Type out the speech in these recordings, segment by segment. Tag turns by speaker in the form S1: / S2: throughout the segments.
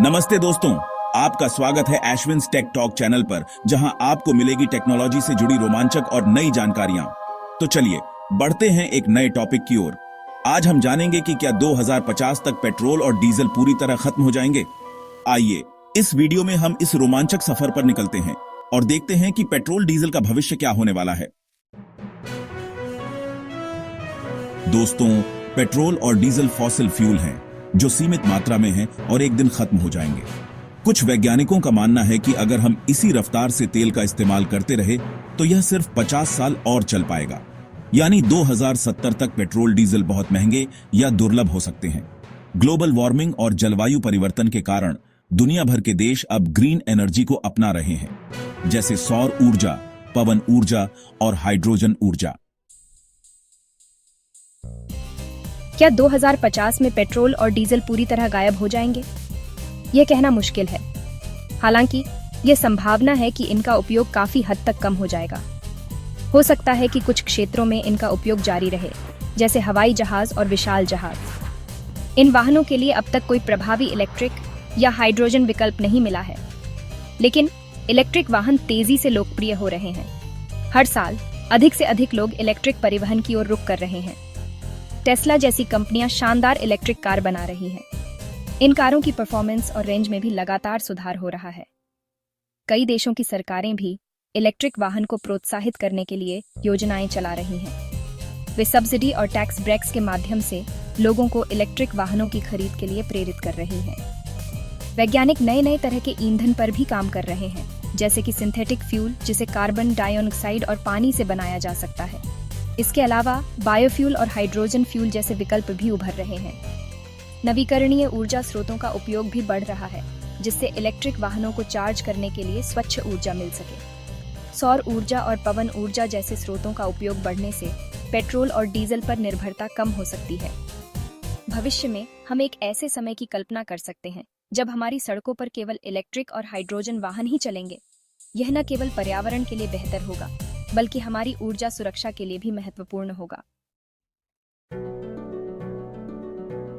S1: नमस्ते दोस्तों, आपका स्वागत है एश्विन्स टेक टॉक चैनल पर, जहां आपको मिलेगी टेक्नोलॉजी से जुड़ी रोमांचक और नई जानकारियां। तो चलिए बढ़ते हैं एक नए टॉपिक की ओर। आज हम जानेंगे कि क्या 2050 तक पेट्रोल और डीजल पूरी तरह खत्म हो जाएंगे। आइए इस वीडियो में हम इस रोमांचक सफर पर निकलते हैं और देखते हैं कि पेट्रोल डीजल का भविष्य क्या होने वाला है। दोस्तों, पेट्रोल और डीजल फॉसिल फ्यूल हैं जो सीमित मात्रा में हैं और एक दिन खत्म हो जाएंगे। कुछ वैज्ञानिकों का मानना है कि अगर हम इसी रफ्तार से तेल का इस्तेमाल करते रहे तो यह सिर्फ 50 साल और चल पाएगा, यानी 2070 तक पेट्रोल डीजल बहुत महंगे या दुर्लभ हो सकते हैं। ग्लोबल वार्मिंग और जलवायु परिवर्तन के कारण दुनिया भर के देश अब ग्रीन एनर्जी को अपना रहे हैं, जैसे सौर ऊर्जा, पवन ऊर्जा और हाइड्रोजन ऊर्जा।
S2: क्या 2050 में पेट्रोल और डीजल पूरी तरह गायब हो जाएंगे? यह कहना मुश्किल है। हालांकि यह संभावना है कि इनका उपयोग काफी हद तक कम हो जाएगा। हो सकता है कि कुछ क्षेत्रों में इनका उपयोग जारी रहे, जैसे हवाई जहाज और विशाल जहाज। इन वाहनों के लिए अब तक कोई प्रभावी इलेक्ट्रिक या हाइड्रोजन विकल्प नहीं मिला है, लेकिन इलेक्ट्रिक वाहन तेजी से लोकप्रिय हो रहे हैं। हर साल अधिक से अधिक लोग इलेक्ट्रिक परिवहन की ओर रुख कर रहे हैं। टेस्ला जैसी कंपनियां शानदार इलेक्ट्रिक कार बना रही हैं। इन कारों की परफॉर्मेंस और रेंज में भी लगातार सुधार हो रहा है। कई देशों की सरकारें भी इलेक्ट्रिक वाहन को प्रोत्साहित करने के लिए योजनाएं चला रही हैं। वे सब्सिडी और टैक्स ब्रेक्स के माध्यम से लोगों को इलेक्ट्रिक वाहनों की खरीद के लिए प्रेरित कर रही हैं। वैज्ञानिक नए नए तरह के ईंधन पर भी काम कर रहे हैं, जैसे कि सिंथेटिक फ्यूल, जिसे कार्बन डाइऑक्साइड और पानी से बनाया जा सकता है। इसके अलावा बायोफ्यूल और हाइड्रोजन फ्यूल जैसे विकल्प भी उभर रहे हैं। नवीकरणीय ऊर्जा स्रोतों का उपयोग भी बढ़ रहा है, जिससे इलेक्ट्रिक वाहनों को चार्ज करने के लिए स्वच्छ ऊर्जा मिल सके। सौर ऊर्जा और पवन ऊर्जा जैसे स्रोतों का उपयोग बढ़ने से पेट्रोल और डीजल पर निर्भरता कम हो सकती है। भविष्य में हम एक ऐसे समय की कल्पना कर सकते हैं जब हमारी सड़कों पर केवल इलेक्ट्रिक और हाइड्रोजन वाहन ही चलेंगे। यह न केवल पर्यावरण के लिए बेहतर होगा, बल्कि हमारी ऊर्जा सुरक्षा के लिए भी महत्वपूर्ण होगा।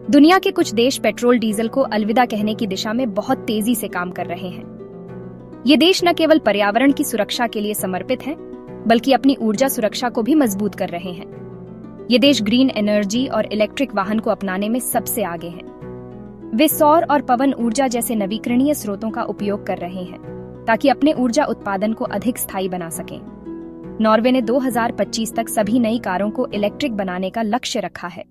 S2: दुनिया के कुछ देश पेट्रोल डीजल को अलविदा कहने की दिशा में बहुत तेजी से काम कर रहे हैं। ये देश न केवल पर्यावरण की सुरक्षा के लिए समर्पित हैं, बल्कि अपनी ऊर्जा सुरक्षा को भी मजबूत कर रहे हैं। ये देश ग्रीन एनर्जी और इलेक्ट्रिक वाहन को अपनाने में सबसे आगे हैं। वे सौर और पवन ऊर्जा जैसे नवीकरणीय स्रोतों का उपयोग कर रहे हैं, ताकि अपने ऊर्जा उत्पादन को अधिक स्थायी बना सकें। नॉर्वे ने 2025 तक सभी नई कारों को इलेक्ट्रिक बनाने का लक्ष्य रखा है।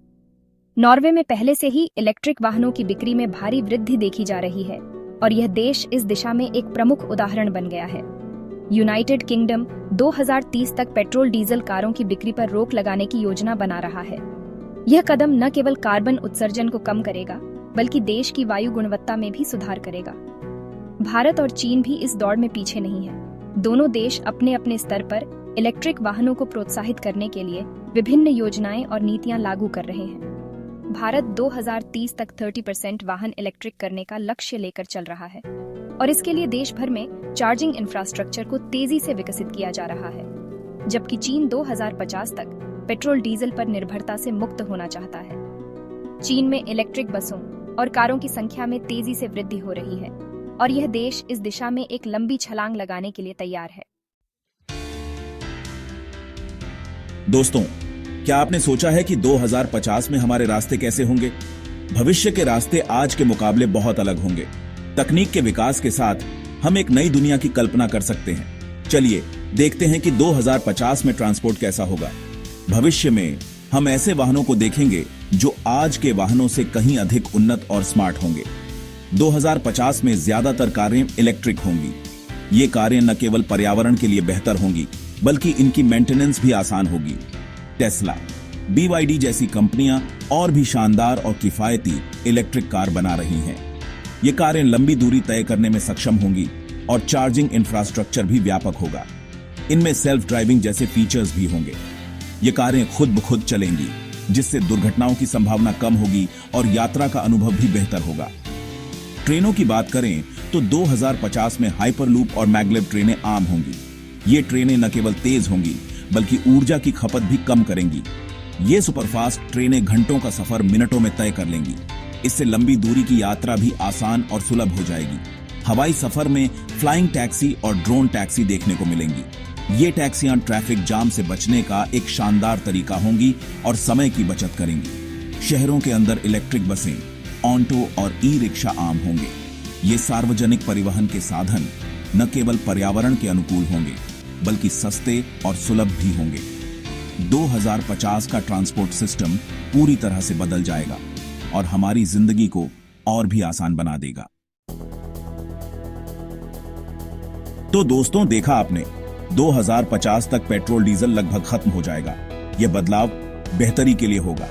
S2: नॉर्वे में पहले से ही इलेक्ट्रिक वाहनों की बिक्री में भारी वृद्धि देखी जा रही है और यह देश इस दिशा में एक प्रमुख उदाहरण बन गया है। यूनाइटेड किंगडम 2030 तक पेट्रोल डीजल कारों की बिक्री पर रोक लगाने की योजना बना रहा है। यह कदम न केवल कार्बन उत्सर्जन को कम करेगा, बल्कि देश की वायु गुणवत्ता में भी सुधार करेगा। भारत और चीन भी इस दौड़ में पीछे नहीं है। दोनों देश अपने अपने स्तर पर इलेक्ट्रिक वाहनों को प्रोत्साहित करने के लिए विभिन्न योजनाएं और नीतियां लागू कर रहे हैं। भारत 2030 तक 30% वाहन इलेक्ट्रिक करने का लक्ष्य लेकर चल रहा है और इसके लिए देश भर में चार्जिंग इंफ्रास्ट्रक्चर को तेजी से विकसित किया जा रहा है, जबकि चीन 2050 तक पेट्रोल डीजल पर निर्भरता से मुक्त होना चाहता है। चीन में इलेक्ट्रिक बसों और कारों की संख्या में तेजी से वृद्धि हो रही है और यह देश इस दिशा में एक लंबी छलांग लगाने के लिए तैयार है।
S1: दोस्तों, क्या आपने सोचा है कि 2050 में हमारे रास्ते कैसे होंगे? भविष्य के रास्ते आज के मुकाबले बहुत अलग होंगे। तकनीक के विकास के साथ हम एक नई दुनिया की कल्पना कर सकते हैं। चलिए देखते हैं कि 2050 में ट्रांसपोर्ट कैसा होगा। भविष्य में हम ऐसे वाहनों को देखेंगे जो आज के वाहनों से कहीं अधिक उन्नत और स्मार्ट होंगे। 2050 में ज्यादातर कारें इलेक्ट्रिक होंगी। ये कारें न केवल पर्यावरण के लिए बेहतर होंगी, बल्कि इनकी मेंटेनेंस भी आसान होगी। टेस्ला, BYD जैसी कंपनियां और भी शानदार और किफायती इलेक्ट्रिक कार बना रही हैं। ये कारें लंबी दूरी तय करने में सक्षम होंगी और चार्जिंग इंफ्रास्ट्रक्चर भी व्यापक होगा। इनमें सेल्फ ड्राइविंग जैसे फीचर्स भी होंगे। ये कारें खुद ब खुद चलेंगी, जिससे दुर्घटनाओं की संभावना कम होगी और यात्रा का अनुभव भी बेहतर होगा। ट्रेनों की बात करें तो 2050 में हाइपरलूप और मैग्लेव ट्रेनें आम होंगी। ये ट्रेनें न केवल तेज होंगी, बल्कि ऊर्जा की खपत भी कम करेंगी। ये सुपरफास्ट ट्रेनें घंटों का सफर मिनटों में तय कर लेंगी। इससे लंबी दूरी की यात्रा भी आसान और सुलभ हो जाएगी। हवाई सफर में फ्लाइंग टैक्सी और ड्रोन टैक्सी देखने को मिलेंगी। ये टैक्सियां ट्रैफिक जाम से बचने का एक शानदार तरीका होंगी और समय की बचत करेंगी। शहरों के अंदर इलेक्ट्रिक बसें, ऑटो और ई रिक्शा आम होंगे। ये सार्वजनिक परिवहन के साधन न केवल पर्यावरण के अनुकूल होंगे बल्कि सस्ते और सुलभ भी होंगे। 2050 का ट्रांसपोर्ट सिस्टम पूरी तरह से बदल जाएगा और हमारी जिंदगी को और भी आसान बना देगा। तो दोस्तों, देखा आपने, 2050 तक पेट्रोल डीजल लगभग खत्म हो जाएगा। यह बदलाव बेहतरी के लिए होगा।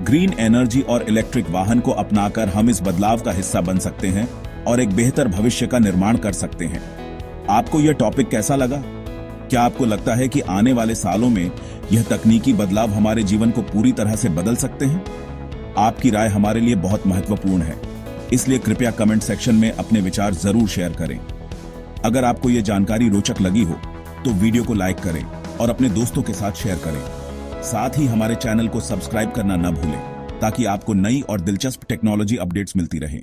S1: ग्रीन एनर्जी और इलेक्ट्रिक वाहन को अपनाकर हम इस बदलाव का हिस्सा बन सकते हैं और एक बेहतर भविष्य का निर्माण कर सकते हैं। आपको यह टॉपिक कैसा लगा? क्या आपको लगता है कि आने वाले सालों में यह तकनीकी बदलाव हमारे जीवन को पूरी तरह से बदल सकते हैं? आपकी राय हमारे लिए बहुत महत्वपूर्ण है, इसलिए कृपया कमेंट सेक्शन में अपने विचार जरूर शेयर करें। अगर आपको यह जानकारी रोचक लगी हो तो वीडियो को लाइक करें और अपने दोस्तों के साथ शेयर करें। साथ ही हमारे चैनल को सब्सक्राइब करना न भूलें ताकि आपको नई और दिलचस्प टेक्नोलॉजी अपडेट्स मिलती रहें।